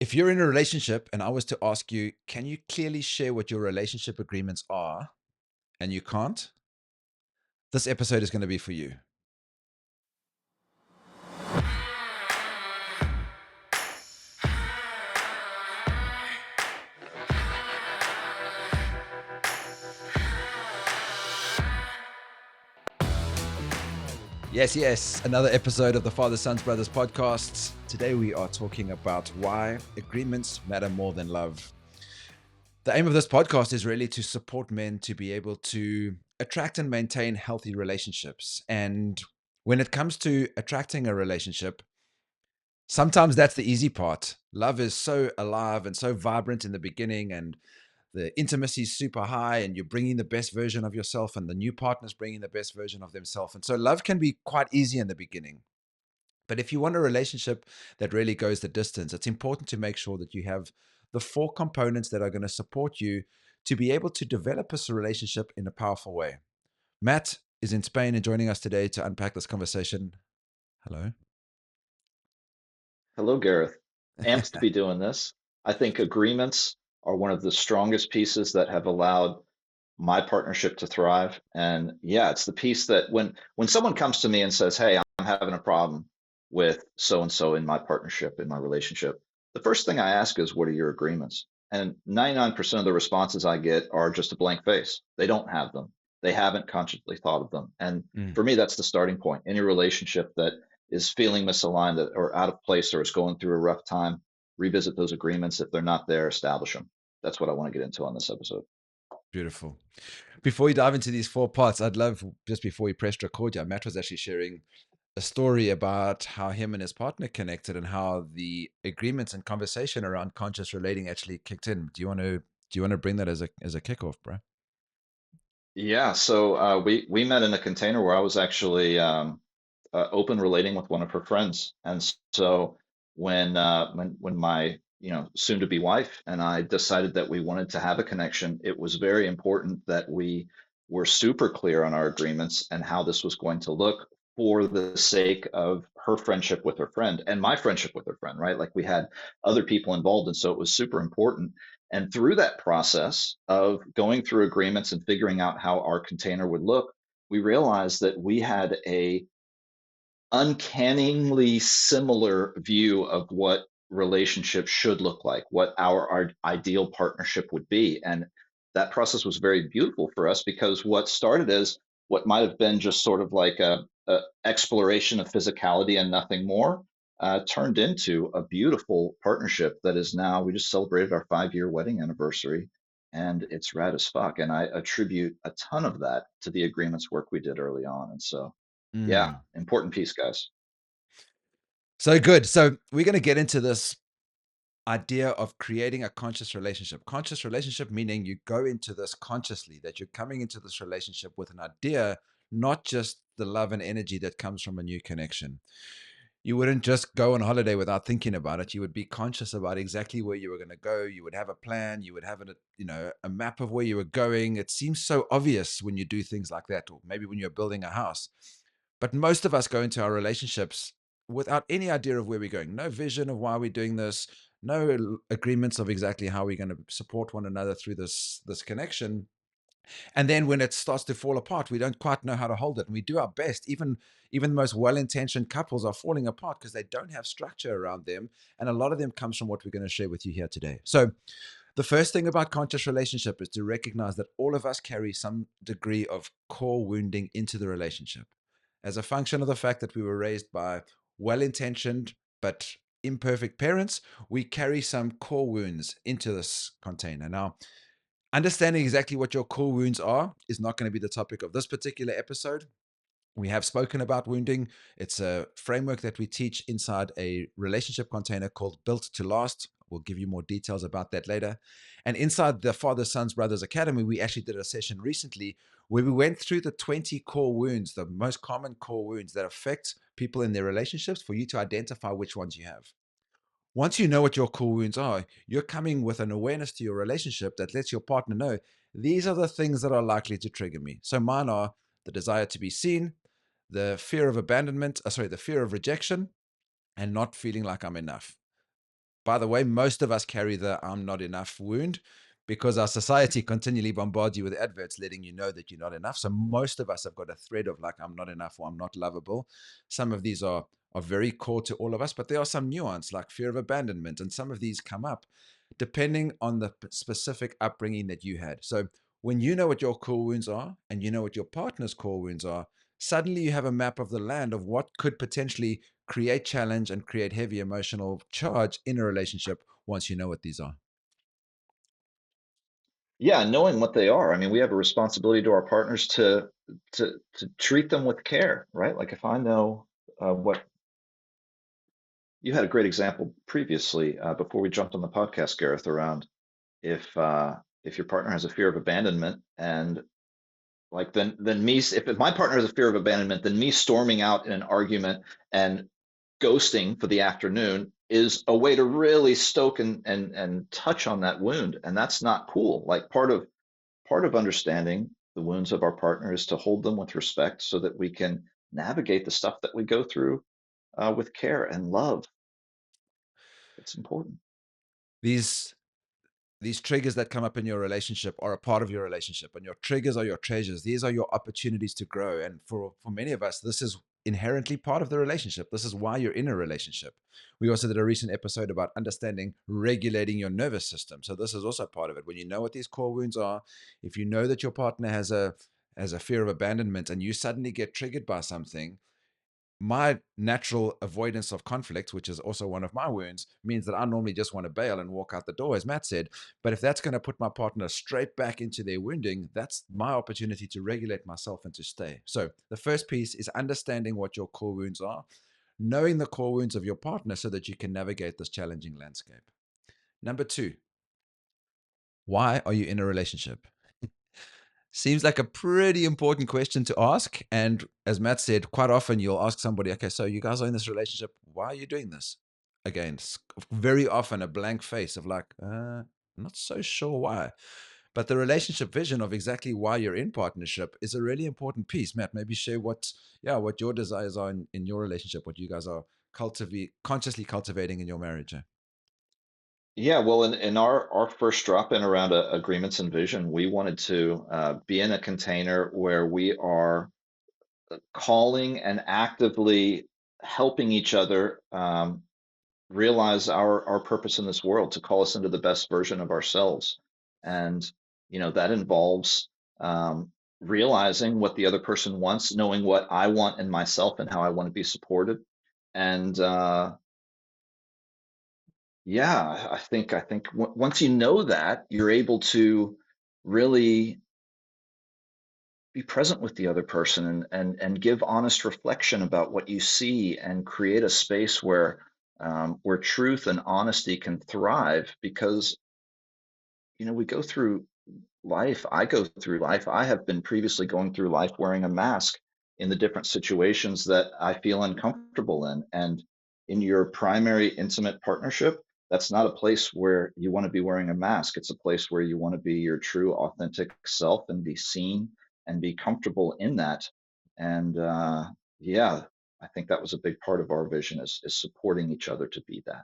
If you're in a relationship and I was to ask you, can you clearly share what your relationship agreements are, and you can't, this episode is going to be for you. Yes, yes, another episode of the Father, Sons, Brothers podcast. Today we are talking about why agreements matter more than love. The aim of this podcast is really to support men to be able to attract and maintain healthy relationships. And when it comes to attracting a relationship, sometimes that's the easy part. Love is so alive and so vibrant in the beginning, and the intimacy is super high, and you're bringing the best version of yourself, and the new partner's bringing the best version of themselves. And so love can be quite easy in the beginning. But if you want a relationship that really goes the distance, it's important to make sure that you have the four components that are going to support you to be able to develop this relationship in a powerful way. Matt is in Spain and joining us today to unpack this conversation. Hello. Hello, Gareth. Amped to be doing this. I think agreements are one of the strongest pieces that have allowed my partnership to thrive. And yeah, it's the piece that when someone comes to me and says, "Hey, I'm having a problem with so and so in my partnership, in my relationship," the first thing I ask is, "What are your agreements?" And 99% of the responses I get are just a blank face. They don't have them. They haven't consciously thought of them. And Mm. for me, that's the starting point. Any relationship that is feeling misaligned or out of place or is going through a rough time, revisit those agreements. If they're not there, establish them. That's what I want to get into on this episode. Beautiful. Before we dive into these four parts, I'd love, just before we pressed record, yeah, Matt was actually sharing a story about how him and his partner connected and how the agreements and conversation around conscious relating actually kicked in. Do you want to bring that as a kickoff, bro? Yeah, so we met in a container where I was actually open relating with one of her friends, and so when my soon to be wife and I decided that we wanted to have a connection, it was very important that we were super clear on our agreements and how this was going to look for the sake of her friendship with her friend and my friendship with her friend, right? Like we had other people involved, and so it was super important. And through that process of going through agreements and figuring out how our container would look, we realized that we had a uncannily similar view of what relationships should look like, what our ideal partnership would be. And that process was very beautiful for us because what started as what might have been just sort of like a exploration of physicality and nothing more turned into a beautiful partnership that is now, we just celebrated our 5-year wedding anniversary, and it's rad as fuck. And I attribute a ton of that to the agreements work we did early on. And so yeah, Mm. important piece, guys. So good. So we're going to get into this idea of creating a conscious relationship. Conscious relationship meaning you go into this consciously, that you're coming into this relationship with an idea, not just the love and energy that comes from a new connection. You wouldn't just go on holiday without thinking about it. You would be conscious about exactly where you were going to go. You would have a plan. You would have a map of where you were going. It seems so obvious when you do things like that, or maybe when you're building a house. But most of us go into our relationships without any idea of where we're going, no vision of why we're doing this, no agreements of exactly how we're going to support one another through this connection. And then when it starts to fall apart, we don't quite know how to hold it, and we do our best. Even the most well-intentioned couples are falling apart because they don't have structure around them, and a lot of them comes from what we're going to share with you here today. So the first thing about conscious relationship is to recognize that all of us carry some degree of core wounding into the relationship as a function of the fact that we were raised by well-intentioned but imperfect parents. We carry some core wounds into this container. Now, understanding exactly what your core wounds are is not going to be the topic of this particular episode. We have spoken about wounding. It's a framework that we teach inside a relationship container called Built to Last. We'll give you more details about that later. And inside the Father, Sons, Brothers Academy, we actually did a session recently where we went through the 20 core wounds, the most common core wounds that affect people in their relationships, for you to identify which ones you have. Once you know what your core wounds are, you're coming with an awareness to your relationship that lets your partner know these are the things that are likely to trigger me. So mine are the desire to be seen, the fear of abandonment, the fear of rejection, and not feeling like I'm enough. By the way, most of us carry the I'm not enough wound because our society continually bombards you with adverts letting you know that you're not enough. So most of us have got a thread of like, I'm not enough or I'm not lovable. Some of these are very core to all of us, but there are some nuance like fear of abandonment. And some of these come up depending on the specific upbringing that you had. So when you know what your core wounds are and you know what your partner's core wounds are, suddenly you have a map of the land of what could potentially create challenge and create heavy emotional charge in a relationship once you know what these are. Yeah, knowing what they are. I mean, we have a responsibility to our partners to treat them with care, right? Like if I know what you had a great example previously before we jumped on the podcast, Gareth, around if your partner has a fear of abandonment and like then me if my partner has a fear of abandonment, then me storming out in an argument and ghosting for the afternoon is a way to really stoke and touch on that wound, and that's not cool. Like part of understanding the wounds of our partner is to hold them with respect so that we can navigate the stuff that we go through with care and love. It's important. These these triggers that come up in your relationship are a part of your relationship, and your triggers are your treasures. These are your opportunities to grow, and for many of us this is inherently part of the relationship. This is why you're in a relationship. We also did a recent episode about understanding regulating your nervous system, so this is also part of it. When you know what these core wounds are, if you know that your partner has a fear of abandonment and you suddenly get triggered by something, my natural avoidance of conflict, which is also one of my wounds, means that I normally just want to bail and walk out the door, as Matt said. But if that's going to put my partner straight back into their wounding, that's my opportunity to regulate myself and to stay. So the first piece is understanding what your core wounds are, knowing the core wounds of your partner so that you can navigate this challenging landscape. Number two, why are you in a relationship? Seems like a pretty important question to ask. And as Matt said, quite often you'll ask somebody, okay, so you guys are in this relationship. Why are you doing this? Again, very often a blank face of like, not so sure why. But the relationship vision of exactly why you're in partnership is a really important piece. Matt, maybe share what your desires are in your relationship, what you guys are consciously cultivating in your marriage. Yeah, well, in our first drop in around agreements and vision, we wanted to be in a container where we are calling and actively helping each other realize our purpose in this world, to call us into the best version of ourselves. And that involves realizing what the other person wants, knowing what I want in myself and how I want to be supported. And yeah, I think once you know that, you're able to really be present with the other person and give honest reflection about what you see and create a space where truth and honesty can thrive, because we go through life. I go through life. I have been previously going through life wearing a mask in the different situations that I feel uncomfortable in. And in your primary intimate partnership, that's not a place where you want to be wearing a mask. It's a place where you want to be your true, authentic self and be seen and be comfortable in that. And yeah, I think that was a big part of our vision is supporting each other to be that.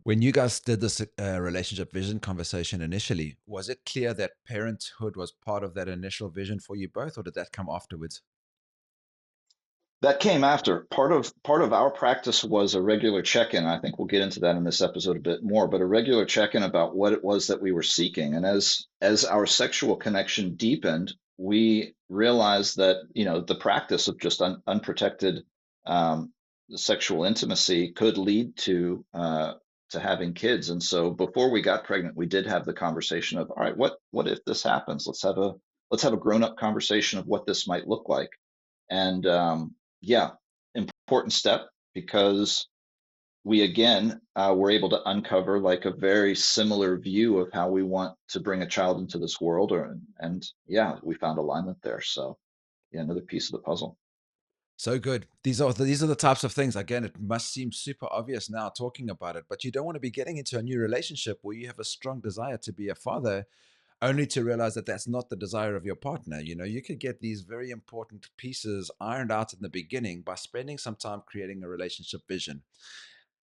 When you guys did this relationship vision conversation initially, was it clear that parenthood was part of that initial vision for you both, or did that come afterwards? That came after. Part of our practice was a regular check-in. I think we'll get into that in this episode a bit more, but a regular check-in about what it was that we were seeking. And as our sexual connection deepened, we realized that, the practice of just unprotected um, sexual intimacy could lead to having kids. And so before we got pregnant, we did have the conversation of, all right, what if this happens? Let's have a grown-up conversation of what this might look like. And yeah, important step, because we again were able to uncover like a very similar view of how we want to bring a child into this world, and yeah, we found alignment there. So yeah, another piece of the puzzle. So good. These are the types of things. Again, it must seem super obvious now talking about it, but you don't want to be getting into a new relationship where you have a strong desire to be a father, only to realize that that's not the desire of your partner. You could get these very important pieces ironed out in the beginning by spending some time creating a relationship vision.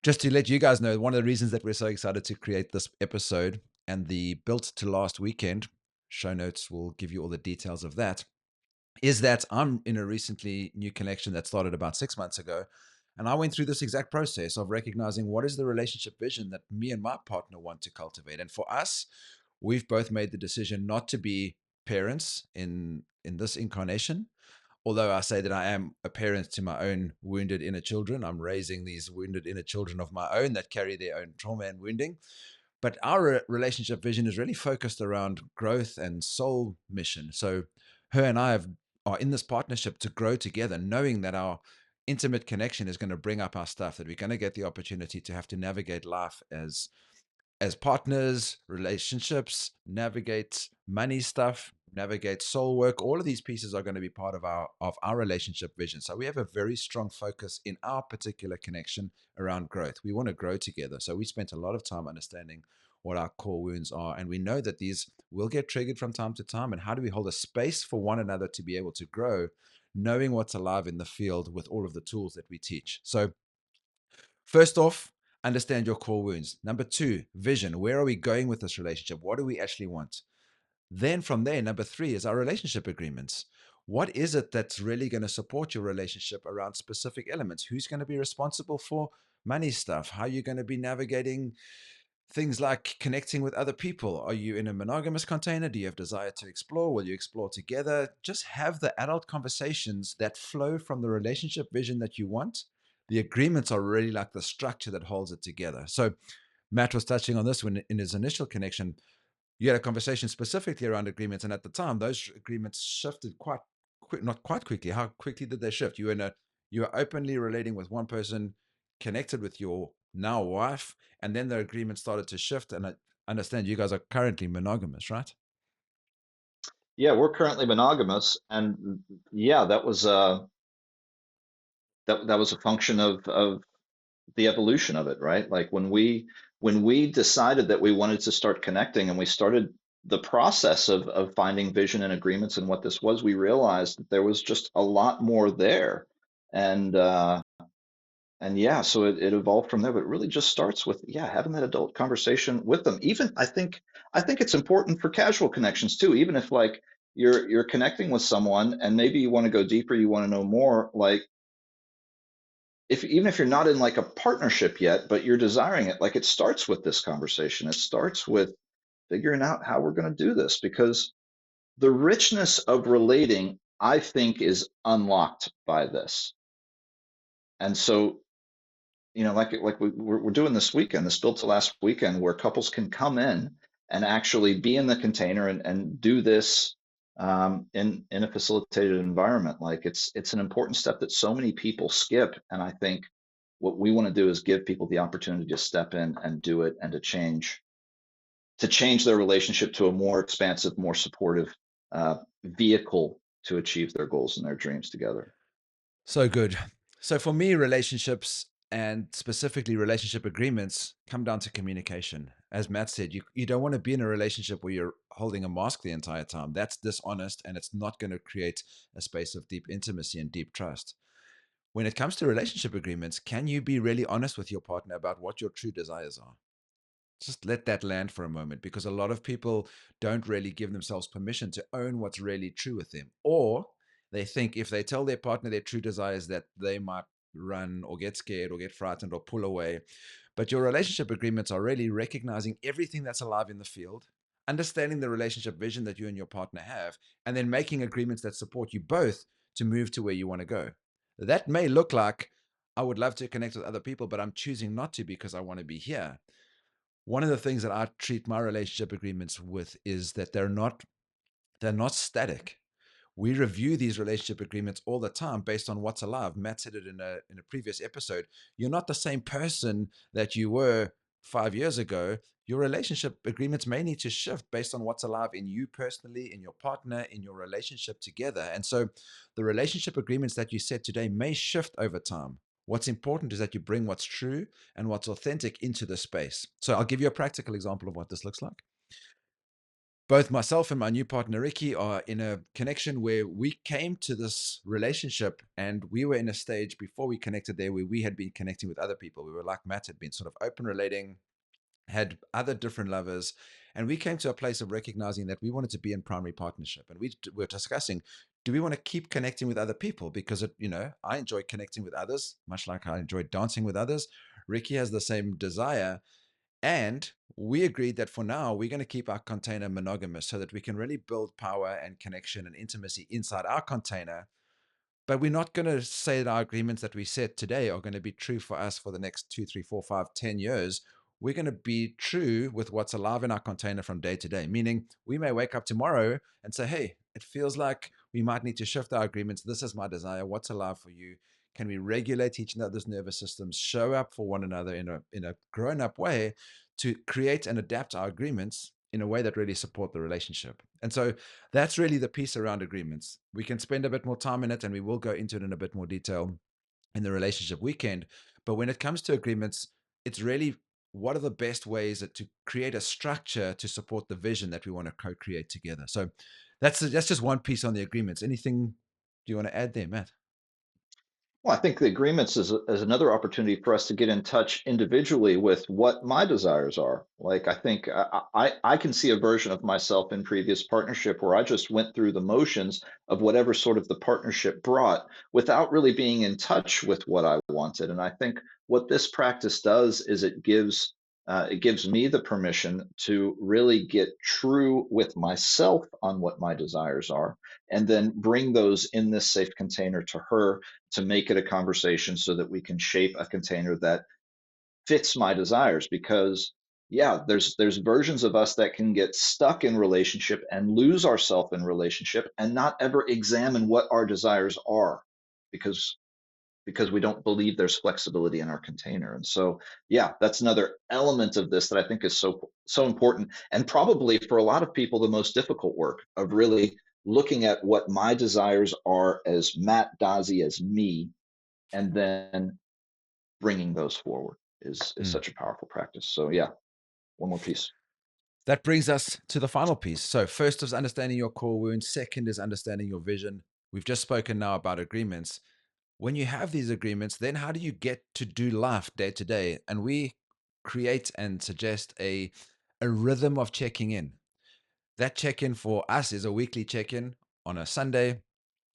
Just to let you guys know, one of the reasons that we're so excited to create this episode and the Built to Last weekend, show notes will give you all the details of that, is that I'm in a recently new connection that started about 6 months ago. And I went through this exact process of recognizing what is the relationship vision that me and my partner want to cultivate. And for us, we've both made the decision not to be parents in this incarnation. Although I say that I am a parent to my own wounded inner children, I'm raising these wounded inner children of my own that carry their own trauma and wounding. But our relationship vision is really focused around growth and soul mission. So her and are in this partnership to grow together, knowing that our intimate connection is going to bring up our stuff, that we're going to get the opportunity to have to navigate life as partners, relationships, navigate money stuff, navigate soul work. All of these pieces are going to be part of our relationship vision. So we have a very strong focus in our particular connection around growth. We want to grow together. So we spent a lot of time understanding what our core wounds are, and we know that these will get triggered from time to time. And how do we hold a space for one another to be able to grow, knowing what's alive in the field with all of the tools that we teach? So first off, understand your core wounds. Number two, vision. Where are we going with this relationship? What do we actually want? Then from there, number three is our relationship agreements. What is it that's really going to support your relationship around specific elements? Who's going to be responsible for money stuff? How are you going to be navigating things like connecting with other people? Are you in a monogamous container? Do you have desire to explore? Will you explore together? Just have the adult conversations that flow from the relationship vision that you want. The agreements are really like the structure that holds it together. So Matt was touching on this when in his initial connection, you had a conversation specifically around agreements, and at the time, those agreements shifted quite quick, not quite quickly. How quickly did they shift? You were openly relating with one person, connected with your now wife, and then the agreement started to shift. And I understand you guys are currently monogamous, right? Yeah, we're currently monogamous, and yeah, that was a function of the evolution of it, right? Like when we decided that we wanted to start connecting and we started the process of finding vision and agreements and what this was, we realized that there was just a lot more there. And and yeah, so it evolved from there, but it really just starts with yeah, having that adult conversation with them. Even I think it's important for casual connections too, even if like you're connecting with someone and maybe you want to go deeper, you want to know more, like if even if you're not in like a partnership yet, but you're desiring it, like it starts with this conversation. It starts with figuring out how we're going to do this because the richness of relating, I think, is unlocked by this. And so, you know, we're doing this weekend, this built to last weekend, where couples can come in and actually be in the container and do this in a facilitated environment. Like it's an important step that so many people skip, and I think what we want to do is give people the opportunity to step in and do it and to change their relationship to a more expansive, more supportive vehicle to achieve their goals and their dreams together. So good. So for me, relationships and specifically relationship agreements come down to communication. As Matt said, you don't want to be in a relationship where you're holding a mask the entire time. That's dishonest and it's not going to create a space of deep intimacy and deep trust. When it comes to relationship agreements, can you be really honest with your partner about what your true desires are? Just let that land for a moment because a lot of people don't really give themselves permission to own what's really true with them. Or they think if they tell their partner their true desires that they might run or get scared or get frightened or pull away. But your relationship agreements are really recognizing everything that's alive in the field, understanding the relationship vision that you and your partner have, and then making agreements that support you both to move to where you want to go. That may look like I would love to connect with other people, but I'm choosing not to because I want to be here. One of the things that I treat my relationship agreements with is that they're not static. We review these relationship agreements all the time based on what's alive. Matt said it in a previous episode. You're not the same person that you were 5 years ago. Your relationship agreements may need to shift based on what's alive in you personally, in your partner, in your relationship together. And so the relationship agreements that you set today may shift over time. What's important is that you bring what's true and what's authentic into the space. So I'll give you a practical example of what this looks like. both myself and my new partner Ricky are in a connection where we came to this relationship, and we were in a stage before we connected there where we had been connecting with other people. We were, like Matt had been, sort of open relating, had other different lovers, and we came to a place of recognizing that we wanted to be in primary partnership. And we were discussing, do we want to keep connecting with other people? Because I enjoy connecting with others, much like I enjoy dancing with others. Ricky has the same desire, and we agreed that for now, we're going to keep our container monogamous so that we can really build power and connection and intimacy inside our container. But we're not going to say that our agreements that we set today are going to be true for us for the next 2, 3, 4, 5, 10 years. We're going to be true with what's alive in our container from day to day, meaning we may wake up tomorrow and say, hey, it feels like we might need to shift our agreements. This is my desire. What's alive for you? Can we regulate each other's nervous systems, show up for one another in a grown up way to create and adapt our agreements in a way that really support the relationship? And so that's really the piece around agreements. We can spend a bit more time in it, and we will go into it in a bit more detail in the relationship weekend. But when it comes to agreements, it's really, what are the best ways to create a structure to support the vision that we want to co-create together. So that's just one piece on the agreements. Anything do you want to add there, Matt? Well, I think the agreements is another opportunity for us to get in touch individually with what my desires are. Like, I think I can see a version of myself in previous partnership where I just went through the motions of whatever sort of the partnership brought without really being in touch with what I wanted. And I think what this practice does is it gives me the permission to really get true with myself on what my desires are, and then bring those in this safe container to her to make it a conversation so that we can shape a container that fits my desires. Because yeah, there's versions of us that can get stuck in relationship and lose ourselves in relationship and not ever examine what our desires are, because we don't believe there's flexibility in our container. And so yeah, that's another element of this that I think is so important, and probably for a lot of people the most difficult work of really looking at what my desires are as Matt Dazzi, as me, and then bringing those forward is Mm. such a powerful practice. So yeah, one more piece. That brings us to the final piece. So, first is understanding your core wound. Second is understanding your vision. We've just spoken now about agreements. When you have these agreements, then how do you get to do life day to day? And we create and suggest a rhythm of checking in. That check in for us is a weekly check in on a Sunday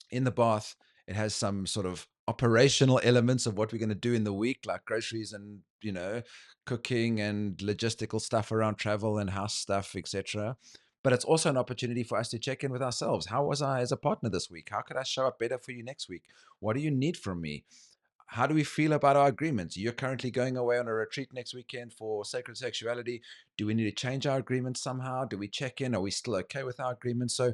in the bath. It has some sort of operational elements of what we're going to do in the week, like groceries and, cooking and logistical stuff around travel and house stuff, etc. But it's also an opportunity for us to check in with ourselves. How was I as a partner this week? How could I show up better for you next week? What do you need from me? How do we feel about our agreements? You're currently going away on a retreat next weekend for sacred sexuality. Do we need to change our agreements somehow? Do we check in? Are we still okay with our agreements? So,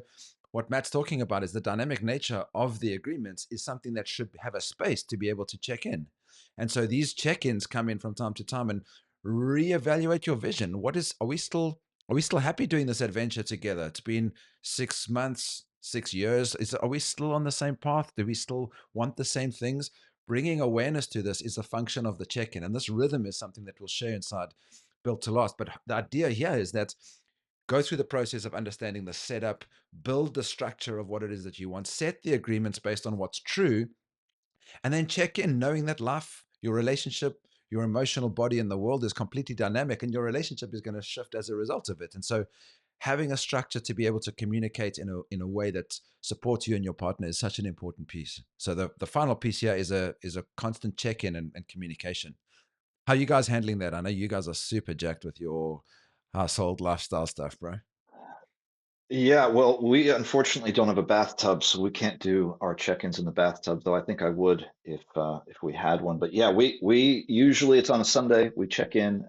what Matt's talking about is the dynamic nature of the agreements is something that should have a space to be able to check in. And so these check-ins come in from time to time and reevaluate your vision. Are we still happy doing this adventure together? It's been 6 months, 6 years. Are we still on the same path? Do we still want the same things? Bringing awareness to this is a function of the check-in, and this rhythm is something that we'll share inside Built to Last. But the idea here is that go through the process of understanding the setup, build the structure of what it is that you want, set the agreements based on what's true, and then check in, knowing that life, your relationship, your emotional body, and the world is completely dynamic, and your relationship is going to shift as a result of it. And so, having a structure to be able to communicate in a way that supports you and your partner is such an important piece. So the final piece here is a constant check in and communication. How are you guys handling that? I know you guys are super jacked with your household lifestyle stuff, bro. Yeah, well, we unfortunately don't have a bathtub, so we can't do our check-ins in the bathtub, though I think I would if we had one. But yeah, we usually, it's on a Sunday. We check in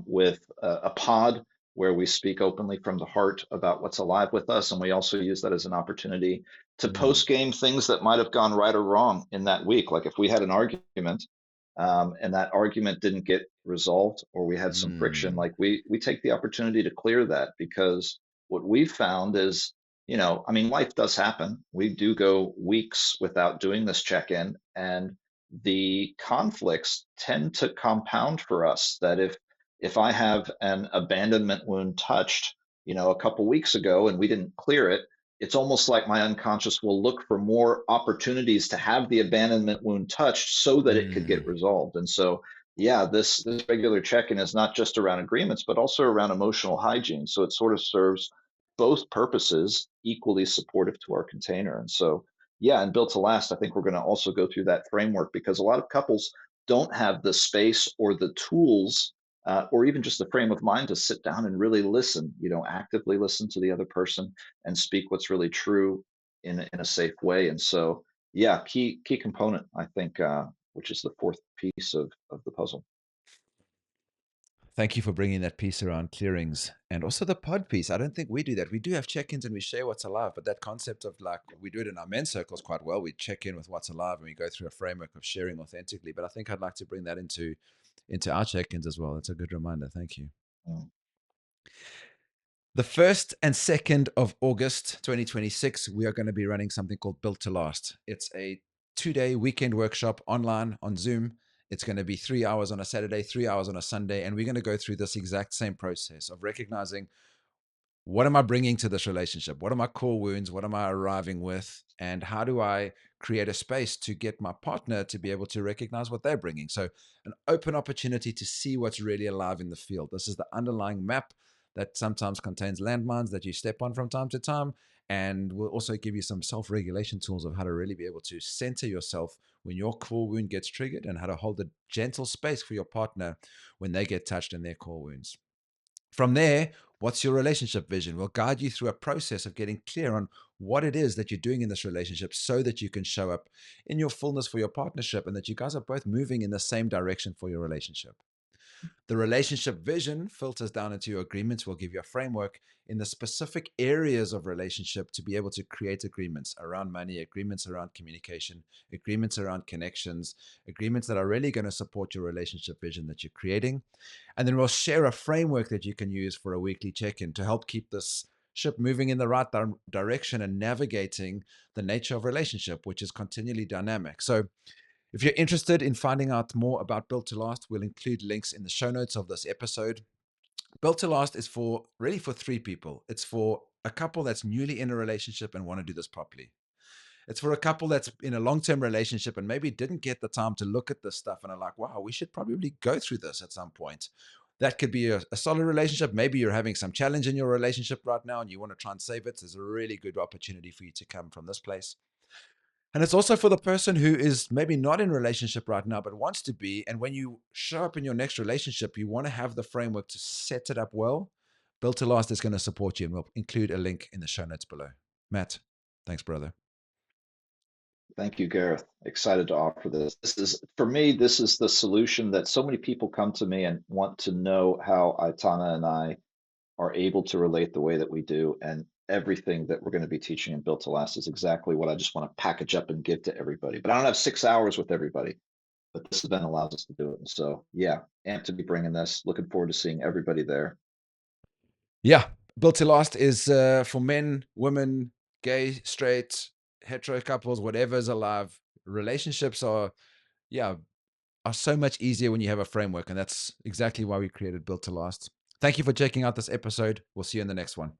with a pod where we speak openly from the heart about what's alive with us, and we also use that as an opportunity to Mm, post game things that might have gone right or wrong in that week. Like if we had an argument, and that argument didn't get resolved, or we had some friction, mm, like we take the opportunity to clear that. Because what we've found is, I mean, life does happen. We do go weeks without doing this check-in, and the conflicts tend to compound for us. That if I have an abandonment wound touched, a couple weeks ago and we didn't clear it, it's almost like my unconscious will look for more opportunities to have the abandonment wound touched so that it could Mm. get resolved. And so, yeah, this regular check-in is not just around agreements, but also around emotional hygiene. So it sort of serves both purposes equally supportive to our container. And so, yeah, and built to last, I think we're going to also go through that framework because a lot of couples don't have the space or the tools or even just the frame of mind to sit down and really listen, actively listen to the other person and speak what's really true in a safe way. And so, yeah, key component, I think, which is the fourth piece of the puzzle. Thank you for bringing that piece around clearings and also the pod piece. I don't think we do that. We do have check ins and we share what's alive, but that concept of like we do it in our men's circles quite well. We check in with what's alive and we go through a framework of sharing authentically. But I think I'd like to bring that into our check ins as well. That's a good reminder. Thank you. Mm. The 1st and 2nd of August 2026, we are going to be running something called Built to Last. It's a 2-day weekend workshop online on Zoom. It's going to be 3 hours on a Saturday, 3 hours on a Sunday. And we're going to go through this exact same process of recognizing what am I bringing to this relationship? What are my core wounds? What am I arriving with? And how do I create a space to get my partner to be able to recognize what they're bringing? So, an open opportunity to see what's really alive in the field. This is the underlying map that sometimes contains landmines that you step on from time to time. And we'll also give you some self regulation tools of how to really be able to center yourself when your core wound gets triggered and how to hold a gentle space for your partner when they get touched in their core wounds. From there, what's your relationship vision? We'll guide you through a process of getting clear on what it is that you're doing in this relationship so that you can show up in your fullness for your partnership and that you guys are both moving in the same direction for your relationship. The relationship vision filters down into your agreements. We'll give you a framework in the specific areas of relationship to be able to create agreements around money, agreements around communication, agreements around connections, agreements that are really going to support your relationship vision that you're creating. And then we'll share a framework that you can use for a weekly check in to help keep this ship moving in the right direction and navigating the nature of relationship, which is continually dynamic. So, if you're interested in finding out more about Built to Last, we'll include links in the show notes of this episode. Built to Last is for really for three people. It's for a couple that's newly in a relationship and want to do this properly. It's for a couple that's in a long-term relationship and maybe didn't get the time to look at this stuff and are like, wow, we should probably go through this at some point. That could be a solid relationship. Maybe you're having some challenge in your relationship right now and you want to try and save it. There's a really good opportunity for you to come from this place. And it's also for the person who is maybe not in a relationship right now, but wants to be. And when you show up in your next relationship, you want to have the framework to set it up well. Built to Last is going to support you, and we'll include a link in the show notes below. Matt, thanks, brother. Thank you, Gareth. Excited to offer this. This is, for me, this is the solution that so many people come to me and want to know how Aitana and I are able to relate the way that we do. And everything that we're going to be teaching in Built to Last is exactly what I just want to package up and give to everybody. But I don't have 6 hours with everybody, but this event allows us to do it. And so, yeah, amped to be bringing this. Looking forward to seeing everybody there. Yeah, Built to Last is for men, women, gay, straight, hetero couples, whatever's alive. Relationships yeah, are so much easier when you have a framework, and that's exactly why we created Built to Last. Thank you for checking out this episode. We'll see you in the next one.